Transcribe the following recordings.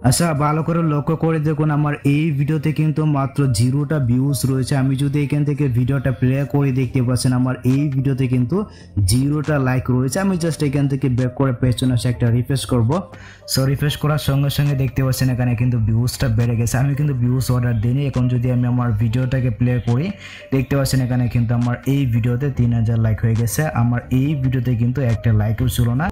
আচ্ছা ভালো করে লক্ষ্য করে দেখুন আমার এই ভিডিওতে কিন্তু মাত্র 0টা ভিউজ রয়েছে। আমি যদি এখান থেকে ভিডিওটা প্লে করে দেখতে পাচ্ছেন আমার এই ভিডিওতে কিন্তু 0টা লাইক রয়েছে। আমি জাস্ট এখান থেকে ব্যাক করে পেছনে এসে একটা রিফ্রেশ করব। সো রিফ্রেশ করার সঙ্গে সঙ্গে দেখতে পাচ্ছেন এখানে কিন্তু ভিউজটা বেড়ে গেছে। আমি কিন্তু ভিউজ অর্ডার দিইনি। এখন যদি আমি আমার ভিডিওটাকে প্লে করি দেখতে পাচ্ছেন এখানে কিন্তু আমার এই ভিডিওতে 3000 লাইক হয়ে গেছে। আমার এই ভিডিওতে কিন্তু একটা লাইকও ছিল না।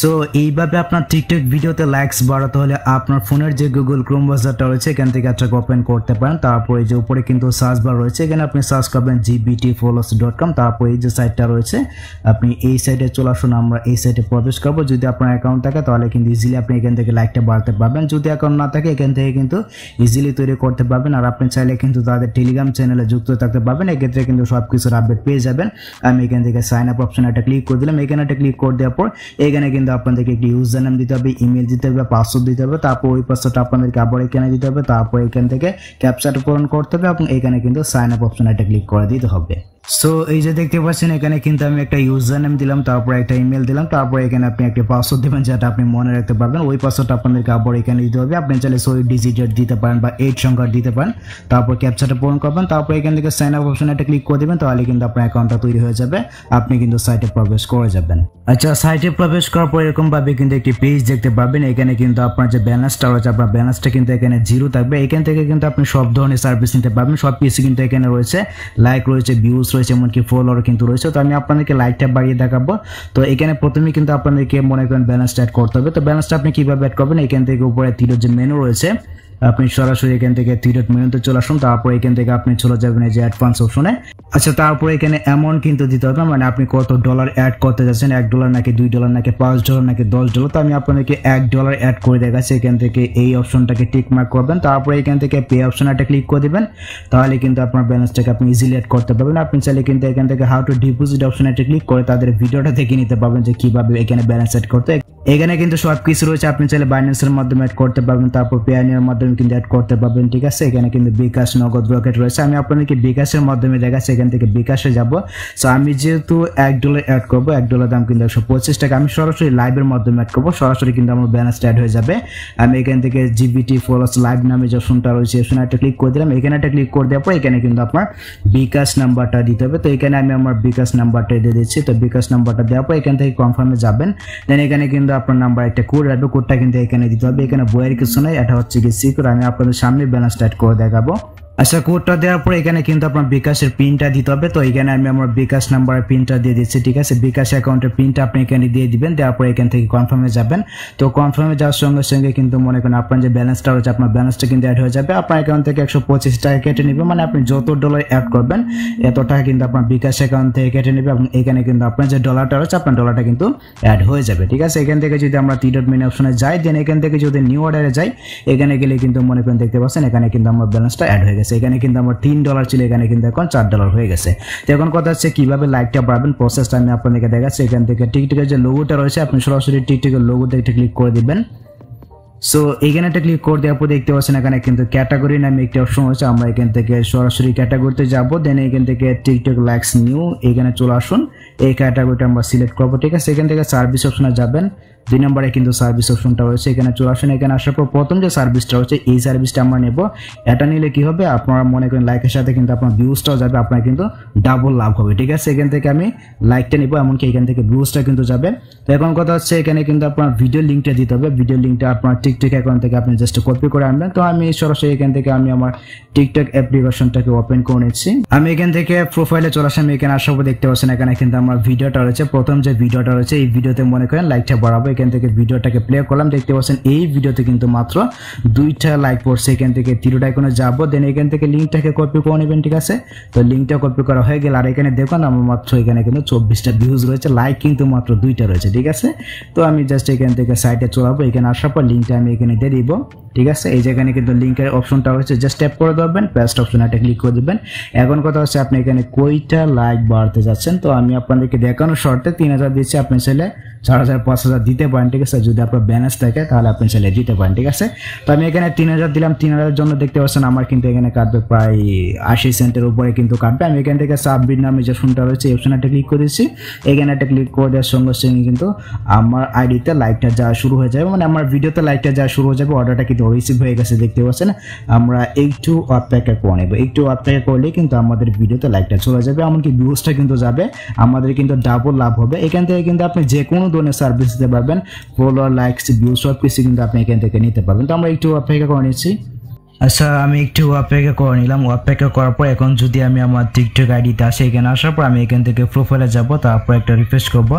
সো এইভাবে আপনার টিকটক ভিডিওতে লাইকস বাড়াতে হলে আপনার ফোনের যে গুগল ক্রোম ব্রাউজারটা রয়েছে এখান থেকে এটাকে ওপেন করতে পারেন। তারপরে যে উপরে কিন্তু সার্চ বার রয়েছে, এখানে আপনি সার্চ করবেন gbtfollows.com। তারপরে এই যে সাইটটা রয়েছে আপনি এই সাইটে চলে আসুন। আমরা এই সাইটে প্রবেশ করবো। যদি আপনার অ্যাকাউন্ট থাকে তাহলে কিন্তু ইজিলি আপনি এখান থেকে লাইকটা বাড়াতে পারবেন। যদি অ্যাকাউন্ট না থাকে এখান থেকে কিন্তু ইজিলি তৈরি করতে পারবেন। আর আপনি চাইলে কিন্তু তাদের টেলিগ্রাম চ্যানেলে যুক্ত থাকতে পারবেন। এক্ষেত্রে কিন্তু সব কিছুর আপডেট পেয়ে যাবেন। আমি এখান থেকে সাইন আপ অপশন একটা ক্লিক করে দিলাম। এখানে একটা ক্লিক করে দেওয়ার পর এখানে কিন্তু আপনাদেরকে একটি ইউজার নেম দিতে হবে, ইমেল দিতে হবে, পাসওয়ার্ড দিতে হবে। তারপর ওই পাসওয়ার্ডটা আপনাদেরকে আবার এখানে দিতে হবে। তারপর এখান থেকে ক্যাপচাটা পূরণ করতে হবে এবং এখানে কিন্তু সাইন আপ অপশন একটা ক্লিক করে দিতে হবে। সো এই যে দেখতে পাচ্ছেন এখানে কিন্তু আমি একটা ইউজার নেম দিলাম, তারপর একটা ইমেল দিলাম, তারপর এখানে আপনি একটা পাসওয়ার্ড দিবেন যেটা আপনি মনে রাখতে পারবেন। ওই পাসওয়ার্ডটা আপনাদেরকে আবার এখানে দিতে হবে। আপনি চাইলে 6 ডিজিটের দিতে পারেন বা 8 সংখ্যার দিতে পারেন। তারপর ক্যাপচাটা পূরণ করবেন। তারপর এখান থেকে সাইন আপ অপশন একটা ক্লিক করে দিবেন। তাহলে কিন্তু আপনার অ্যাকাউন্টটা তৈরি হয়ে যাবে। আপনি কিন্তু সাইটে প্রবেশ করে যাবেন। আচ্ছা, সাইটে প্রবেশ করার পর এরকম ভাবে কিন্তু একটি পেজ দেখতে পাবেন। এখানে কিন্তু আপনার যে ব্যালেন্সটা রয়েছে আপনার ব্যালেন্সটা কিন্তু এখানে 0 থাকবে। এখান থেকে কিন্তু আপনি সব ধরনের সার্ভিস নিতে পারবেন। সব কিছু কিন্তু এখানে রয়েছে, লাইক রয়েছে, ভিউজ রয়েছে, এমনকি ফলোয়ার কিন্তু রয়েছে। তো আমি আপনাদেরকে লাইকটা বাড়িয়ে দেখাবো। তো এখানে প্রথমে কিন্তু আপনাদেরকে মনে করেন ব্যালেন্সটা অ্যাড করতে হবে। তো ব্যালেন্সটা আপনি কিভাবে অ্যাড করবেন, এখান থেকে উপরে তীরের যে মেনু রয়েছে আপনি সরাসরি এখান থেকে তীরের মেনুতে চলে আসুন। তারপর এখান থেকে আপনি চলে যাবেন এই যে অ্যাডভান্স অপশনে। আচ্ছা, তারপরে এখানে অ্যামাউন্ট কিন্তু দিতে হবে, মানে আপনি কত ডলার অ্যাড করতে যাচ্ছেন, $1 নাকি $2 নাকি $5 নাকি $10। তো আমি আপনাদেরকে $1 অ্যাড করে দেখাচ্ছি। এখান থেকে এই অপশনটাকে টিক মার্ক করবেন। তারপরে এখান থেকে পে অপশন একটা ক্লিক করে দিবেন। তাহলে কিন্তু আপনার ব্যালেন্সটাকে আপনি ইজিলি অ্যাড করতে পারবেন। আপনি চাইলে কিন্তু এখান থেকে হাউ টু ডিপোজিট অপশন একটা ক্লিক করে তাদের ভিডিওটা দেখে নিতে পারবেন যে কিভাবে এখানে ব্যালেন্স অ্যাড করতে। এখানে কিন্তু সব কিছু রয়েছে। আপনি চাইলে বাইন্যান্সের মাধ্যমে অ্যাড করতে পারবেন, তারপর পেআইনির মাধ্যমে কিন্তু অ্যাড করতে পারবেন। ঠিক আছে, এখানে কিন্তু বিকাশ, নগদ, রকেট রয়েছে। আমি আপনাদেরকে বিকাশের মাধ্যমে দেখাচ্ছি। এখান থেকে বিকাশে যাব। সো আমি যেহেতু $1 অ্যাড করবো, $1 দাম কিন্তু 125 টাকা। আমি সরাসরি লাইভের মাধ্যমে অ্যাড করবো, সরাসরি কিন্তু আমার ব্যালেন্সটা অ্যাড হয়ে যাবে। আমি এখান থেকে gbtfollows লাইভ নামে যে অপশনটা রয়েছে অপশনে একটা ক্লিক করে দিলাম। এখানে একটা ক্লিক করে দেওয়ার পর এখানে কিন্তু আপনার বিকাশ নাম্বারটা দিতে হবে। তো এখানে আমি আমার বিকাশ নাম্বারটা দিয়ে দিচ্ছি। তো বিকাশ নাম্বারটা দেওয়ার পর এখান থেকে কনফার্মে যাবেন। দেন এখানে কিন্তু আপনার নাম্বার একটা কোড আসবে, কোডটা কিন্তু এখানে দিতে হবে। এখানে বইয়ের কিছু নয়, এটা হচ্ছে কি সিকিউর। আমি আপনাদের সামনে ব্যালেন্স অ্যাড করে দেখাবো। আচ্ছা, কোডটা দেওয়ার পর এখানে কিন্তু আপনার বিকাশের পিনটা দিতে হবে। তো এখানে আমি আমার বিকাশ নাম্বারের পিনটা দিয়ে দিচ্ছি। ঠিক আছে, বিকাশ অ্যাকাউন্টের পিনটা আপনি এখানে দিয়ে দিবেন। দেওয়ার পর এখান থেকে কনফার্মে যাবেন। তো কনফার্মে যাওয়ার সঙ্গে সঙ্গে কিন্তু মনে করেন আপনার যে ব্যালেন্সটা রয়েছে আপনার ব্যালেন্সটা কিন্তু অ্যাড হয়ে যাবে। আপনার অ্যাকাউন্ট থেকে 125 টাকা কেটে নেবে, মানে আপনি যত ডলার অ্যাড করবেন এত টাকা কিন্তু আপনার বিকাশ অ্যাকাউন্ট থেকে কেটে নেবে এবং এখানে কিন্তু আপনার যে ডলারটা রয়েছে আপনার ডলারটা কিন্তু অ্যাড হয়ে যাবে। ঠিক আছে, এখান থেকে যদি আমরা মেনু অপশনে যাই, দেন এখান থেকে যদি নিউ অর্ডারে যাই, এখানে গেলে কিন্তু মনে করেন দেখতে পাচ্ছেন এখানে কিন্তু আমার ব্যালেন্সটা অ্যাড হয়ে গেছে। এখানে কিন্তু আমার $3 ছিল, এখানে কিন্তু এখন $4 হয়ে গেছে। তো এখন কথা হচ্ছে কিভাবে লাইকটা বাড়াবেন, প্রসেসটা আমি আপনাদেরকে দেখাচ্ছি। এখান থেকে টিকটকের যে লোগোটা রয়েছে আপনি সরাসরি টিকটকের লোগোতে একটা ক্লিক করে দিবেন। সো এখানে একটা ক্লিক করে দেওয়ার পর দেখতে পাচ্ছেন এখানে কিন্তু ক্যাটাগরি নামে একটি অপশন রয়েছে। আমরা এখান থেকে সরাসরি ক্যাটাগরিতে যাব। দেন এখান থেকে টিকটক লাইকস নিউ এখানে চলে আসুন। এই ক্যাটাগরিটা আমরা সিলেক্ট করবো। ঠিক আছে, এখান থেকে সার্ভিস অপশনে যাবেন। 2 নম্বরে কিন্তু সার্ভিস অপশনটা রয়েছে, এখানে চলে আসুন। এখানে আসার পর প্রথম যে সার্ভিসটা রয়েছে এই সার্ভিসটা আমরা নেব। এটা নিলে কি হবে, আপনারা মনে করেন লাইকের সাথে কিন্তু আপনার ভিউজটাও যাবে, আপনার কিন্তু ডাবল লাভ হবে। ঠিক আছে, এখান থেকে আমি লাইকটা নিব, এমনকি এখান থেকে ভিউজটা কিন্তু যাবে। তো এখন কথা হচ্ছে এখানে কিন্তু আপনার ভিডিও লিঙ্কটা দিতে হবে। ভিডিও লিঙ্কটা আপনার টিকটক অ্যাকাউন্ট থেকে আপনি জাস্ট কপি করে আনবেন। তো আমি সরাসরি এখান থেকে আমি আমার টিকটক অ্যাপ্লিকেশনটাকে ওপেন করে নিচ্ছি। আমি এখান থেকে প্রোফাইলে চলে আসি। আমি এখানে আসার পর দেখতে পাচ্ছেন এখানে কিন্তু আমার ভিডিওটা রয়েছে। প্রথম যে ভিডিওটা রয়েছে এই ভিডিওতে মনে করেন লাইকটা বাড়াবো। এখান থেকে ভিডিওটাকে প্লে করলাম। দেখতে পাচ্ছেন এই ভিডিওতে কিন্তু মাত্র 2টা লাইক পড়ছে। এখান থেকে তীরটা আইকনে যাবো, দেন এখান থেকে লিঙ্কটাকে কপি করে নেবেন। ঠিক আছে, তো লিঙ্কটা কপি করা হয়ে গেল। আর এখানে দেখুন আমার মাত্র এখানে কিন্তু 24টা ভিউজ রয়েছে, লাইক কিন্তু মাত্র 2টা রয়েছে। ঠিক আছে, তো আমি জাস্ট এখান থেকে সাইটে চলাবো। এখানে আসার পর লিঙ্কটা আমি এখানে দিয়ে দিব। ঠিক আছে। এই যেখানে কিন্তু লিঙ্কের অপশনটা হচ্ছে, জাস্ট ট্যাপ করে দেবেন, পেস্ট অপশন এটা ক্লিক করে দিবেন। এখন কথা হচ্ছে আপনি এখানে কয়টা লাইক বাড়াতে যাচ্ছেন। তো আমি আপনাদেরকে দেখানোর শর্তে 3000 দিচ্ছি, আপনি চাইলে 4000 5000 দিতে পারেন, ঠিক আছে। যদি আপনার ব্যালেন্স থাকে তাহলে আপনি চাইলে দিতে পারেন, ঠিক আছে। তো আমি এখানে 3000 দিলাম। 3000 এর জন্য দেখতে পাচ্ছেন আমার কিন্তু এখানে কাটবে প্রায় 80 সেন্টের উপরে কিন্তু কাটবে। আমি এখান থেকে সাবমিট নামে যে অপশনটা রয়েছে এই অপশনটা ক্লিক করে দিচ্ছি। এখানে একটা ক্লিক করে দেওয়ার সঙ্গে সঙ্গে কিন্তু আমার আইডিতে লাইকটা যাওয়া শুরু হয়ে যাবে, মানে আমার ভিডিওতে লাইকটা যাওয়া শুরু হয়ে যাবে। অর্ডারটা কিন্তু রিসিভ হয়ে গেছে দেখতে পাচ্ছেন। আমরা একটু অপেক্ষা করে নেব, একটু অপেক্ষা করলে কিন্তু আমাদের ভিডিওতে লাইকটা চলে যাবে, এমনকি ভিউজটা কিন্তু যাবে, আমাদের কিন্তু ডাবল লাভ হবে। এখান থেকে কিন্তু আপনি যে কোনো ধরনের সার্ভিস দিতে পারবেন, ফলোয়ার, লাইকস, ভিউজ সব কিছু কিন্তু আপনি এখান থেকে নিতে পারবেন। তো আমরা একটু অপেক্ষা করে নিচ্ছি। আচ্ছা, আমি একটু অপেক্ষা করে নিলাম। অপেক্ষা করার পর এখন যদি আমি আমার টিকটক আইডিতে আসি, এখানে আসার পর আমি এখান থেকে প্রোফাইলে যাব, তারপর একটা রিফ্রেশ করব।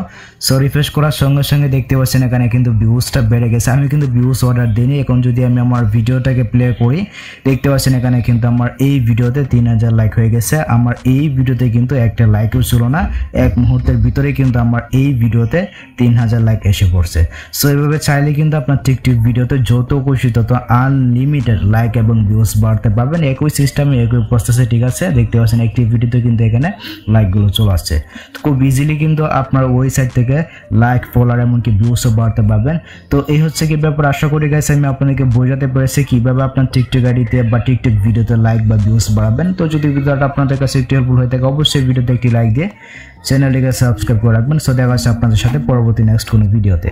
সো রিফ্রেশ করার সঙ্গে সঙ্গে দেখতে পাচ্ছেন এখানে কিন্তু ভিউজটা বেড়ে গেছে। আমি কিন্তু ভিউজ অর্ডার দিইনি। এখন যদি আমি আমার ভিডিওটাকে প্লে করি, দেখতে পাচ্ছেন এখানে কিন্তু আমার এই ভিডিওতে 3000 লাইক হয়ে গেছে। আমার এই ভিডিওতে কিন্তু একটা লাইকও ছিল না, এক মুহূর্তের ভিতরে কিন্তু আমার এই ভিডিওতে 3000 লাইক এসে পড়ছে। সো এইভাবে চাইলে কিন্তু আপনার টিকটক ভিডিওতে যত খুশি তত আনলিমিটেড লাইক এবং ভিউজ বাড়তে পারবেন, একই সিস্টেমে একই প্রসেসে, ঠিক আছে। দেখতে পাচ্ছেন একটি ভিডিওতে কিন্তু এখানে লাইকগুলো চলে আসছে। তো খুব ইজিলি কিন্তু আপনার ওয়েবসাইট থেকে লাইক, ফলোয়ার এমনকি ভিউজও বাড়তে পারবেন। তো এই হচ্ছে কি ব্যাপার। আশা করি গাইস আমি আপনাদেরকে বোঝাতে পেরেছি কিভাবে আপনার টিকটক আইডিতে বা টিকটক ভিডিওতে লাইক বা ভিউজ বাড়াবেন। তো যদি ভিডিওটা আপনাদের কাছে একটু হেল্পফুল হয়ে থাকে অবশ্যই ভিডিওতে একটি লাইক দিয়ে চ্যানেলটিকে সাবস্ক্রাইব করে রাখবেন। সো দেখা হচ্ছে আপনাদের সাথে পরবর্তী নেক্সট কোনো ভিডিওতে।